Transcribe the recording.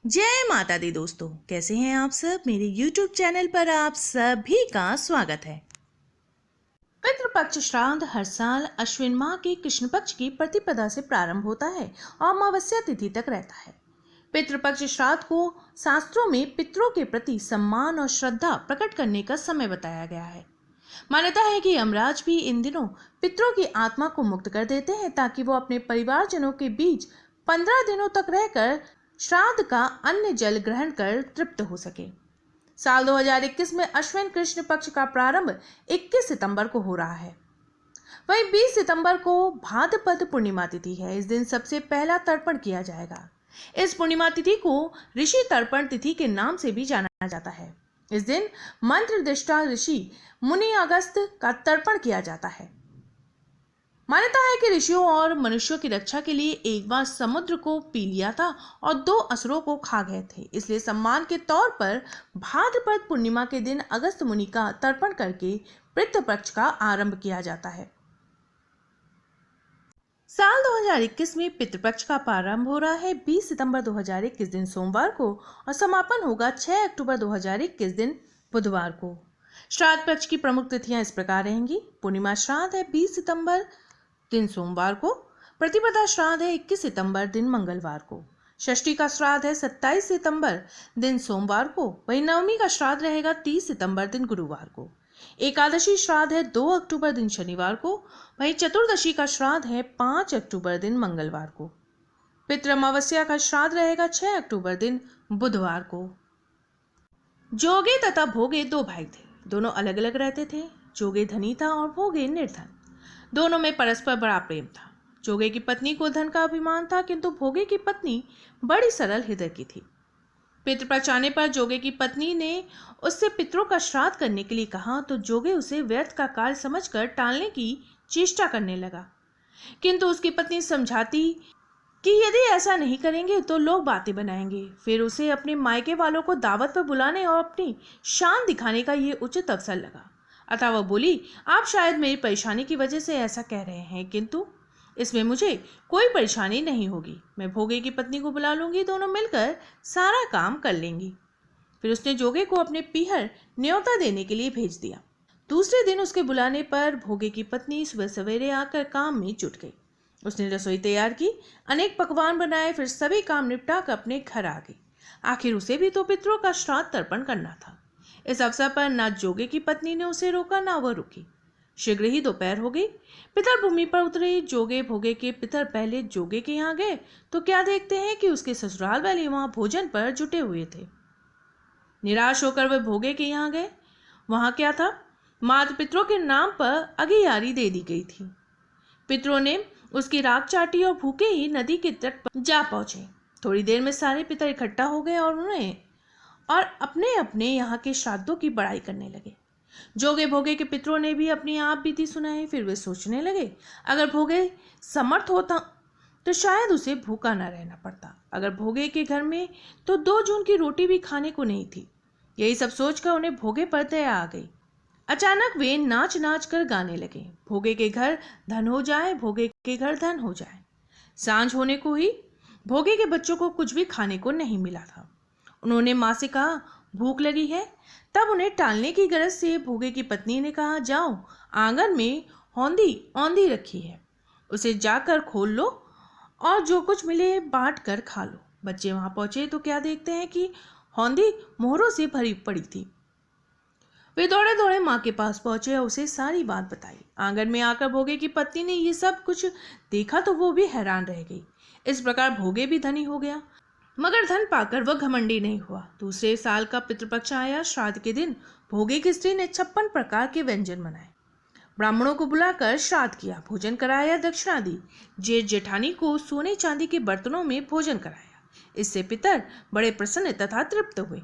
जय माता दी दोस्तों, कैसे हैं आप सब। मेरे YouTube चैनल पर आप सभी का स्वागत है। पितृपक्ष श्राद्ध हर साल अश्विन माह के कृष्ण पक्ष की प्रतिपदा से प्रारंभ होता है और अमावस्या तिथि तक रहता है। पितृपक्ष श्राद्ध को शास्त्रों में पितरों के प्रति सम्मान और श्रद्धा प्रकट करने का समय बताया गया है। मान्यता है कि यमराज भी इन दिनों पितरों की आत्मा को मुक्त कर देते हैं ताकि वो अपने परिवारजनों के बीच 15 दिनों तक रहकर श्राद्ध का अन्न जल ग्रहण कर तृप्त हो सके। साल 2021 में अश्विन कृष्ण पक्ष का प्रारंभ 21 सितंबर को हो रहा है। वहीं 20 सितंबर को भाद्रपद पूर्णिमा तिथि है। इस दिन सबसे पहला तर्पण किया जाएगा। इस पूर्णिमा तिथि को ऋषि तर्पण तिथि के नाम से भी जाना जाता है। इस दिन मंत्र दृष्टा ऋषि मुनि अगस्त का तर्पण किया जाता है। मान्यता है कि ऋषियों और मनुष्यों की रक्षा के लिए एक बार समुद्र को पी लिया था और 2 असुरों को खा गए थे। इसलिए सम्मान के तौर पर भाद्रपद पूर्णिमा के दिन अगस्त मुनि का तर्पण करके पितृपक्ष का आरंभ किया जाता है। साल 2021 में पितृपक्ष का प्रारंभ हो रहा है 20 सितंबर 2021 दिन सोमवार को और समापन होगा 6 अक्टूबर 2021 दिन बुधवार को। श्राद्ध पक्ष की प्रमुख तिथियां इस प्रकार रहेंगी। पूर्णिमा श्राद्ध है 20 सितंबर दिन सोमवार को। प्रतिपदा श्राद्ध है 21 सितंबर दिन मंगलवार को। षष्ठी का श्राद्ध है 27 सितंबर दिन सोमवार को। वहीं नवमी का श्राद्ध रहेगा 30 सितंबर दिन गुरुवार को। एकादशी श्राद्ध है 2 अक्टूबर दिन शनिवार को। वहीं चतुर्दशी का श्राद्ध है 5 अक्टूबर दिन मंगलवार को। पितृ अमावस्या का श्राद्ध रहेगा 6 अक्टूबर दिन बुधवार को। जोगे तथा भोगे 2 भाई थे। दोनों अलग अलग रहते थे। जोगे धनी था और भोगे निर्धन। दोनों में परस्पर बड़ा प्रेम था। जोगे की पत्नी को धन का अभिमान था, किंतु भोगे की पत्नी बड़ी सरल हृदय की थी। पितृपक्ष आने पर जोगे की पत्नी ने उससे पितरों का श्राद्ध करने के लिए कहा तो जोगे उसे व्यर्थ का कार्य समझकर टालने की चेष्टा करने लगा, किंतु उसकी पत्नी समझाती कि यदि ऐसा नहीं करेंगे तो लोग बातें बनाएंगे। फिर उसे अपने मायके वालों को दावत पर बुलाने और अपनी शान दिखाने का ये उचित अवसर लगा। अतः वह बोली, आप शायद मेरी परेशानी की वजह से ऐसा कह रहे हैं, किंतु इसमें मुझे कोई परेशानी नहीं होगी। मैं भोगे की पत्नी को बुला लूंगी, दोनों मिलकर सारा काम कर लेंगी। फिर उसने जोगे को अपने पीहर न्योता देने के लिए भेज दिया। दूसरे दिन उसके बुलाने पर भोगे की पत्नी सुबह सवेरे आकर काम में जुट गई। उसने रसोई तैयार की, अनेक पकवान बनाए, फिर सभी काम निपटा कर अपने घर आ गई। आखिर उसे भी तो पितरों का श्राद्ध तर्पण करना था। इस अवसर पर न जोगे की पत्नी ने उसे रोका, न वह रुकी। शीघ्र ही दोपहर हो गई। पितर भूमि पर उतरे। जोगे भोगे के पितर पहले जोगे के यहाँ गए तो क्या देखते हैं कि उसके ससुराल वाले वहां भोजन पर जुटे हुए थे। निराश होकर वे भोगे के यहाँ गए। वहां क्या था, मात्र पितरों के नाम पर अगियारी दे दी गई थी। पितरों ने उसकी राख चाटी और भूखे ही नदी के तट पर जा पहुंचे। थोड़ी देर में सारे पितर इकट्ठा हो गए और अपने अपने यहाँ के श्राद्धों की बड़ाई करने लगे। जोगे भोगे के पितरों ने भी अपनी आप बीती सुनाई। फिर वे सोचने लगे, अगर भोगे समर्थ होता तो शायद उसे भूखा न रहना पड़ता। अगर भोगे के घर में तो 2 जून की रोटी भी खाने को नहीं थी। यही सब सोचकर उन्हें भोगे पर दया आ गई। अचानक वे नाच नाच कर गाने लगे, भोगे के घर धन हो जाए, भोगे के घर धन हो जाए। सांझ होने को ही भोगे के बच्चों को कुछ भी खाने को नहीं मिला था। उन्होंने माँ से कहा, भूख लगी है। तब उन्हें टालने की गरज से भोगे की पत्नी ने कहा, जाओ, आंगन में औंधी रखी है, उसे जाकर खोल लो और जो कुछ मिले बांट कर खा लो। बच्चे वहां पहुंचे तो क्या देखते हैं कि औंधी मोहरों से भरी पड़ी थी। वे दौड़े दौड़े माँ के पास पहुंचे और उसे सारी बात बताई। आंगन में आकर भोगे की पत्नी ने ये सब कुछ देखा तो वो भी हैरान रह गई। इस प्रकार भोगे भी धनी हो गया, मगर धन पाकर वह घमंडी नहीं हुआ। दूसरे साल का पितृपक्ष आया। श्राद्ध के दिन भोगे की स्त्री ने 56 प्रकार के व्यंजन बनाए। ब्राह्मणों को बुलाकर श्राद्ध किया, भोजन कराया, दक्षिणा दी। जेठ जेठानी को सोने चांदी के बर्तनों में भोजन कराया। इससे पितर बड़े प्रसन्न तथा तृप्त हुए।